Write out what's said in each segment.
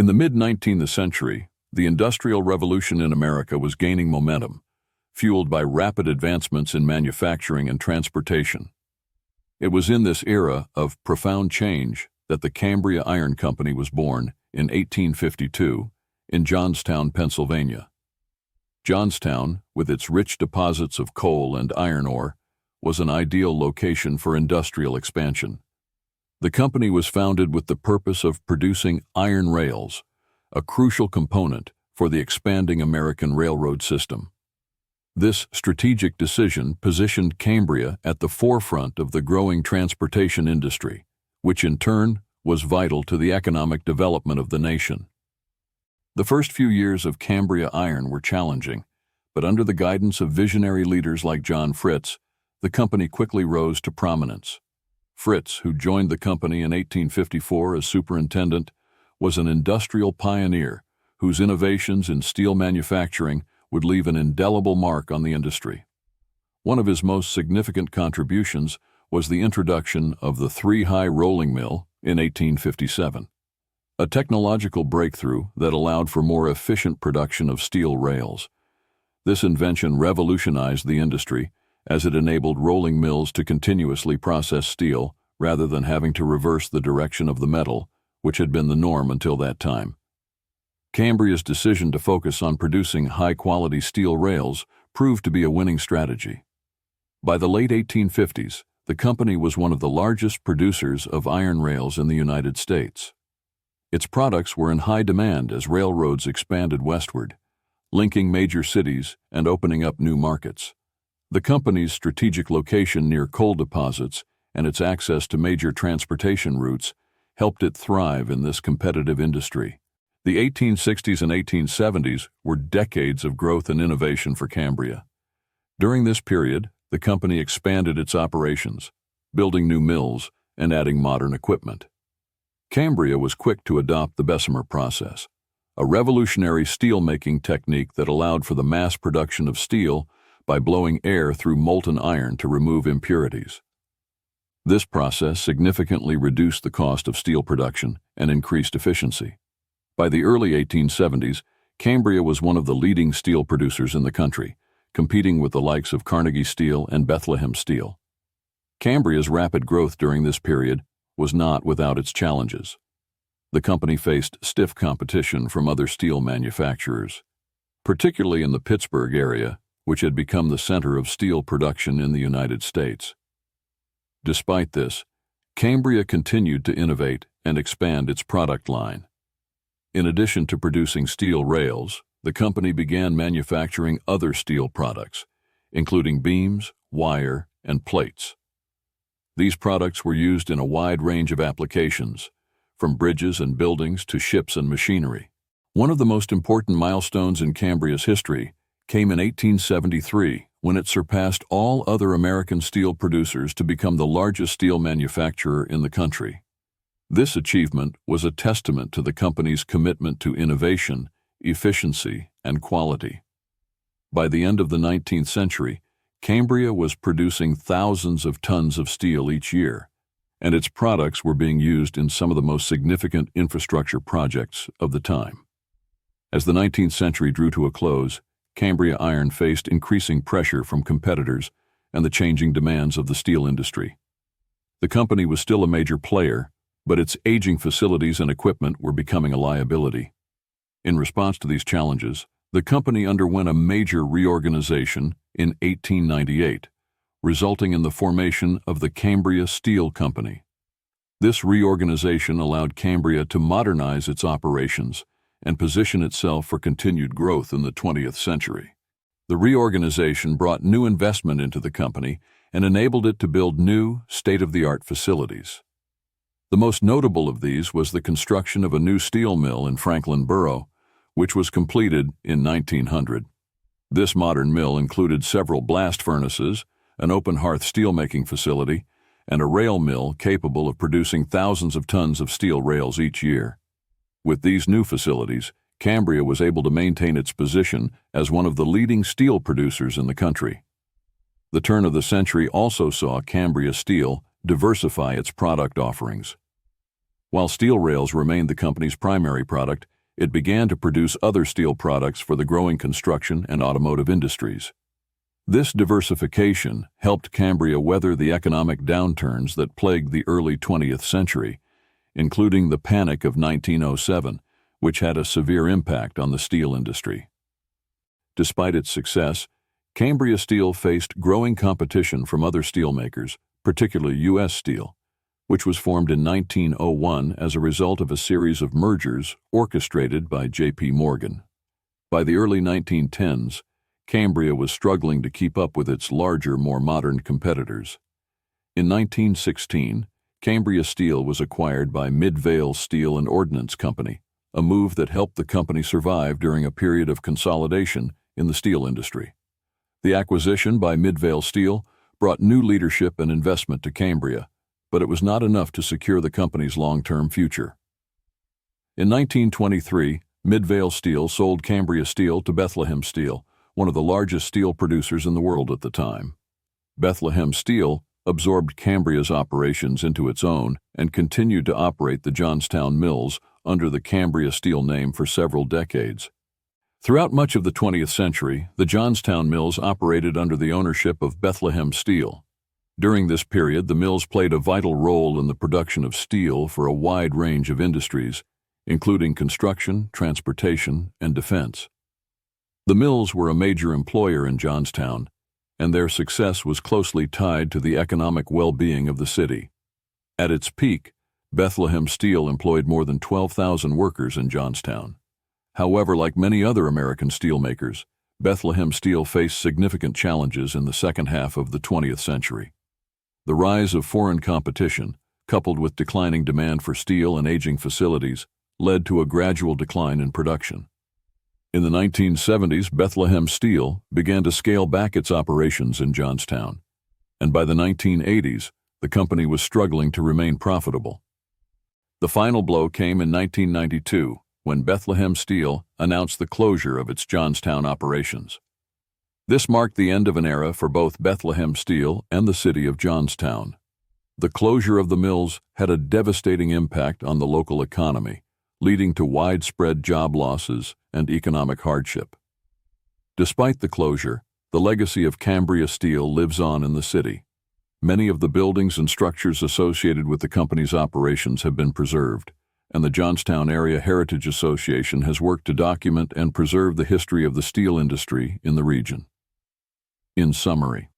In the mid-19th century, the Industrial Revolution in America was gaining momentum, fueled by rapid advancements in manufacturing and transportation. It was in this era of profound change that the Cambria Iron Company was born in 1852 in Johnstown, Pennsylvania. Johnstown, with its rich deposits of coal and iron ore, was an ideal location for industrial expansion. The company was founded with the purpose of producing iron rails, a crucial component for the expanding American railroad system. This strategic decision positioned Cambria at the forefront of the growing transportation industry, which in turn was vital to the economic development of the nation. The first few years of Cambria Iron were challenging, but under the guidance of visionary leaders like John Fritz, the company quickly rose to prominence. Fritz, who joined the company in 1854 as superintendent, was an industrial pioneer whose innovations in steel manufacturing would leave an indelible mark on the industry. One of his most significant contributions was the introduction of the three-high rolling mill in 1857, a technological breakthrough that allowed for more efficient production of steel rails. This invention revolutionized the industry as it enabled rolling mills to continuously process steel rather than having to reverse the direction of the metal, which had been the norm until that time. Cambria's decision to focus on producing high-quality steel rails proved to be a winning strategy. By the late 1850s, the company was one of the largest producers of iron rails in the United States. Its products were in high demand as railroads expanded westward, linking major cities and opening up new markets. The company's strategic location near coal deposits and its access to major transportation routes helped it thrive in this competitive industry. The 1860s and 1870s were decades of growth and innovation for Cambria. During this period, the company expanded its operations, building new mills and adding modern equipment. Cambria was quick to adopt the Bessemer process, a revolutionary steel-making technique that allowed for the mass production of steel by blowing air through molten iron to remove impurities. This process significantly reduced the cost of steel production and increased efficiency. By the early 1870s, Cambria was one of the leading steel producers in the country, competing with the likes of Carnegie Steel and Bethlehem Steel. Cambria's rapid growth during this period was not without its challenges. The company faced stiff competition from other steel manufacturers, particularly in the Pittsburgh area, which had become the center of steel production in the United States. Despite this, Cambria continued to innovate and expand its product line. In addition to producing steel rails, the company began manufacturing other steel products, including beams, wire, and plates. These products were used in a wide range of applications, from bridges and buildings to ships and machinery. One of the most important milestones in Cambria's history came in 1873, when it surpassed all other American steel producers to become the largest steel manufacturer in the country. This achievement was a testament to the company's commitment to innovation, efficiency, and quality. By the end of the 19th century, Cambria was producing thousands of tons of steel each year, and its products were being used in some of the most significant infrastructure projects of the time. As the 19th century drew to a close, Cambria Iron faced increasing pressure from competitors and the changing demands of the steel industry. The company was still a major player, but its aging facilities and equipment were becoming a liability. In response to these challenges, the company underwent a major reorganization in 1898, resulting in the formation of the Cambria Steel Company. This reorganization allowed Cambria to modernize its operations and position itself for continued growth in the 20th century. The reorganization brought new investment into the company and enabled it to build new, state-of-the-art facilities. The most notable of these was the construction of a new steel mill in Franklin Borough, which was completed in 1900. This modern mill included several blast furnaces, an open-hearth steelmaking facility, and a rail mill capable of producing thousands of tons of steel rails each year. With these new facilities, Cambria was able to maintain its position as one of the leading steel producers in the country. The turn of the century also saw Cambria Steel diversify its product offerings. While steel rails remained the company's primary product, it began to produce other steel products for the growing construction and automotive industries. This diversification helped Cambria weather the economic downturns that plagued the early 20th century, including the Panic of 1907, which had a severe impact on the steel industry. Despite its success, Cambria Steel faced growing competition from other steelmakers, particularly U.S. Steel, which was formed in 1901 as a result of a series of mergers orchestrated by J.P. Morgan. By the early 1910s, Cambria was struggling to keep up with its larger, more modern competitors. In 1916, Cambria Steel was acquired by Midvale Steel and Ordnance Company, a move that helped the company survive during a period of consolidation in the steel industry. The acquisition by Midvale Steel brought new leadership and investment to Cambria, but it was not enough to secure the company's long-term future. In 1923, Midvale Steel sold Cambria Steel to Bethlehem Steel, one of the largest steel producers in the world at the time. Bethlehem Steel absorbed Cambria's operations into its own and continued to operate the Johnstown mills under the Cambria Steel name for several decades. Throughout much of the 20th century, the Johnstown mills operated under the ownership of Bethlehem Steel. During this period, the mills played a vital role in the production of steel for a wide range of industries, including construction, transportation, and defense. The mills were a major employer in Johnstown, and their success was closely tied to the economic well-being of the city. At its peak, Bethlehem Steel employed more than 12,000 workers in Johnstown. However, like many other American steelmakers, Bethlehem Steel faced significant challenges in the second half of the 20th century. The rise of foreign competition, coupled with declining demand for steel and aging facilities, led to a gradual decline in production. In the 1970s, Bethlehem Steel began to scale back its operations in Johnstown, and by the 1980s, the company was struggling to remain profitable. The final blow came in 1992, when Bethlehem Steel announced the closure of its Johnstown operations. This marked the end of an era for both Bethlehem Steel and the city of Johnstown. The closure of the mills had a devastating impact on the local economy, leading to widespread job losses and economic hardship. Despite the closure, the legacy of Cambria Steel lives on in the city. Many of the buildings and structures associated with the company's operations have been preserved, and the Johnstown Area Heritage Association has worked to document and preserve the history of the steel industry in the region. In summary,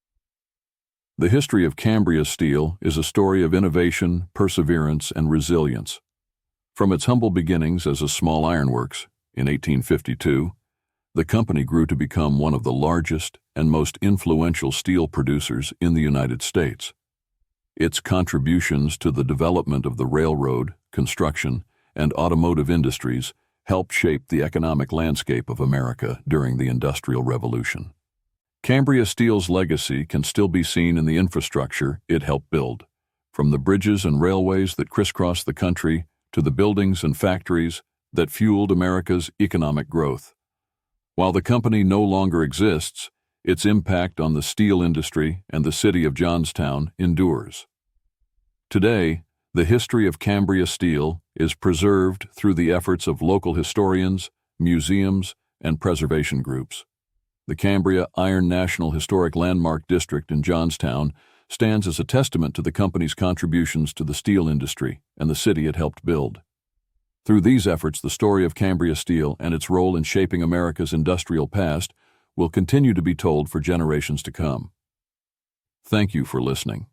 the history of Cambria Steel is a story of innovation, perseverance, and resilience. From its humble beginnings as a small ironworks in 1852, the company grew to become one of the largest and most influential steel producers in the United States. Its contributions to the development of the railroad, construction, and automotive industries helped shape the economic landscape of America during the Industrial Revolution. Cambria Steel's legacy can still be seen in the infrastructure it helped build, from the bridges and railways that crisscross the country to the buildings and factories that fueled America's economic growth. While the company no longer exists, its impact on the steel industry and the city of Johnstown endures. Today, the history of Cambria Steel is preserved through the efforts of local historians, museums, and preservation groups. The Cambria Iron National Historic Landmark District in Johnstown stands as a testament to the company's contributions to the steel industry and the city it helped build. Through these efforts, the story of Cambria Steel and its role in shaping America's industrial past will continue to be told for generations to come. Thank you for listening.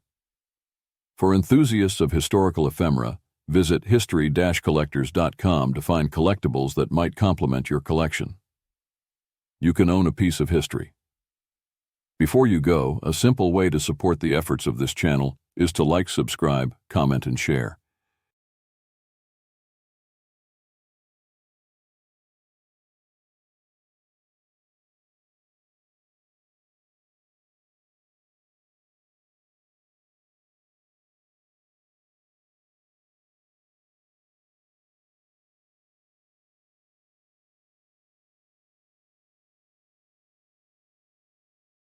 For enthusiasts of historical ephemera, visit history-collectors.com to find collectibles that might complement your collection. You can own a piece of history. Before you go, a simple way to support the efforts of this channel is to like, subscribe, comment, and share.